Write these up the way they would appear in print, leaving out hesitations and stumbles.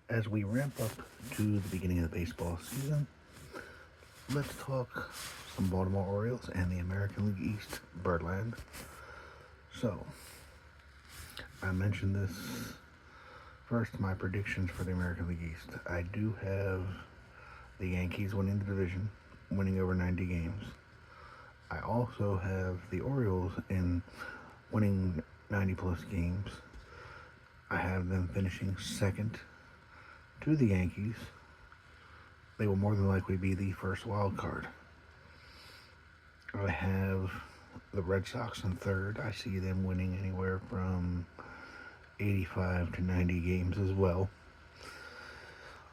As we ramp up to the beginning of the baseball season, let's talk some Baltimore Orioles and the American League East Birdland. So, I mentioned this first, my predictions for the American League East. I do have the Yankees winning the division, winning over 90 games. I also have the Orioles in winning 90 plus games. I have them finishing second to the Yankees. They will more than likely be the first wild card. I have the Red Sox in third. I see them winning anywhere from 85 to 90 games as well.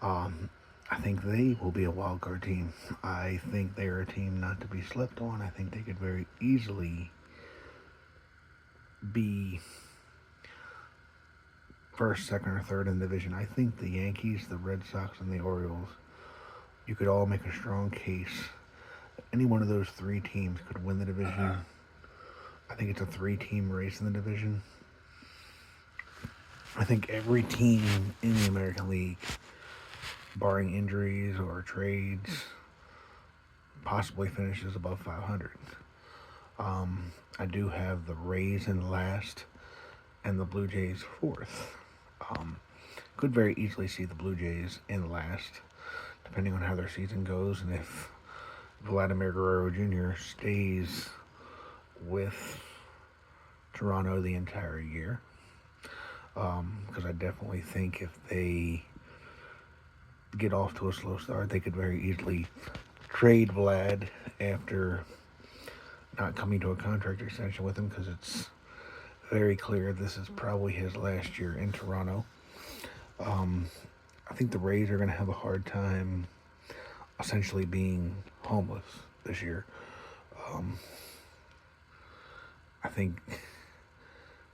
I think they will be a wild card team. I think they're a team not to be slept on. I think they could very easily be first, second, or third in the division. I think the Yankees, the Red Sox, and the Orioles, you could all make a strong case. Any one of those three teams could win the division. I think it's a three-team race in the division. I think every team in the American League, barring injuries or trades, possibly finishes above 500. I do have the Rays in last and the Blue Jays fourth. Could very easily see the Blue Jays in last, depending on how their season goes and if Vladimir Guerrero Jr. stays with Toronto the entire year. Because I definitely think if they get off to a slow start, they could very easily trade Vlad after not coming to a contract extension with him, because it's very clear this is probably his last year in Toronto. I think the Rays are going to have a hard time essentially being homeless this year. I think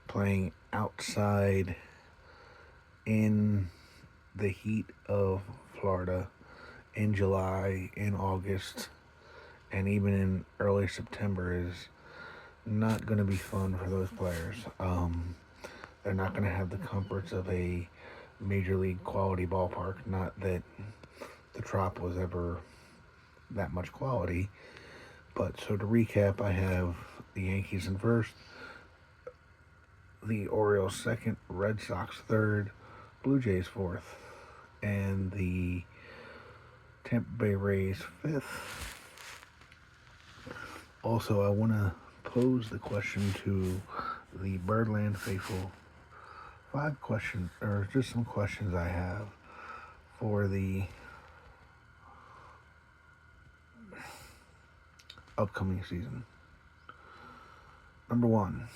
playing outside in the heat of Florida in July, in August, and even in early September is not going to be fun for those players. They're not going to have the comforts of a major league quality ballpark. Not that the Trop was ever that much quality. But so to recap, I have the Yankees in first, the Orioles second, Red Sox third, Blue Jays fourth, and the Tampa Bay Rays fifth. Also, I want to pose the question to the Birdland faithful. 5 questions, or just some questions I have for the upcoming season. Number 1,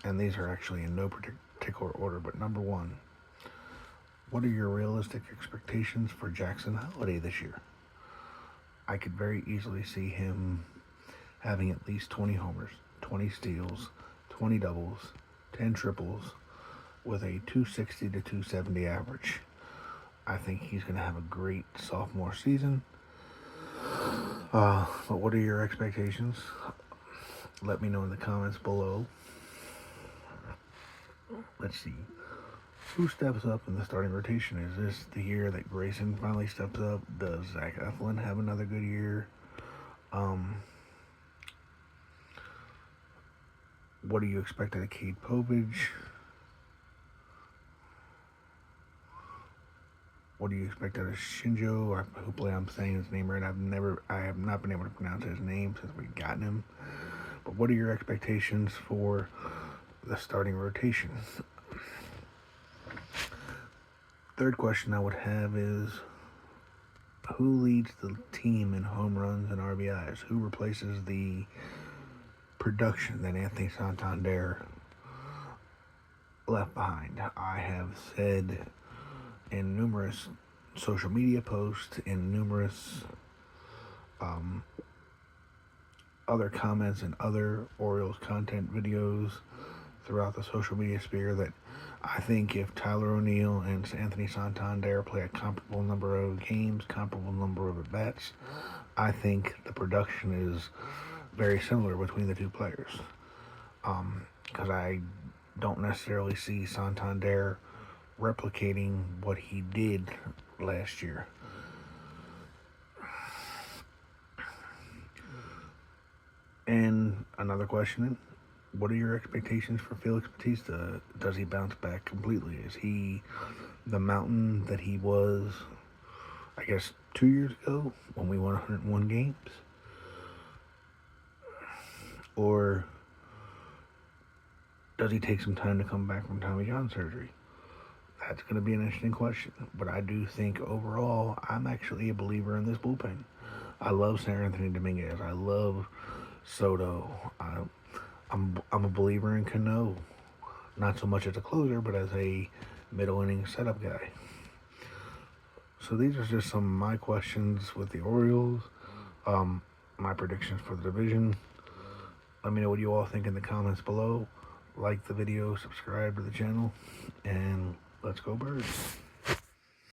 and these are actually in no particular order, but number 1, what are your realistic expectations for Jackson Holliday this year? I could very easily see him having at least 20 homers, 20 steals, 20 doubles, 10 triples, with a 260 to 270 average. I think he's going to have a great sophomore season. But what are your expectations? Let me know in the comments below. Let's see. Who steps up in the starting rotation? Is this the year that Grayson finally steps up? Does Zach Eflin have another good year? What do you expect out of Cade Povich? What do you expect out of Shinjo? Hopefully I'm saying his name right. I have not been able to pronounce his name since we've gotten him. But what are your expectations for the starting rotation? Third question I would have is, who leads the team in home runs and RBIs? Who replaces the production that Anthony Santander left behind? I have said in numerous social media posts, in numerous other comments and other Orioles content videos throughout the social media sphere, that I think if Tyler O'Neill and Anthony Santander play a comparable number of games, comparable number of at-bats, I think the production is very similar between the two players. Because I don't necessarily see Santander replicating what he did last year. And another question, what are your expectations for Félix Bautista? Does he bounce back completely? Is he the mountain that he was, I guess, 2 years ago when we won 101 games? Or does he take some time to come back from Tommy John surgery? That's going to be an interesting question. But I do think overall, I'm actually a believer in this bullpen. I love Anthony Dominguez. I love Soto. I'm a believer in Cano. Not so much as a closer, but as a middle inning setup guy. So these are just some of my questions with the Orioles. My predictions for the division. Let me know what you all think in the comments below. Like the video, subscribe to the channel, and let's go Birds.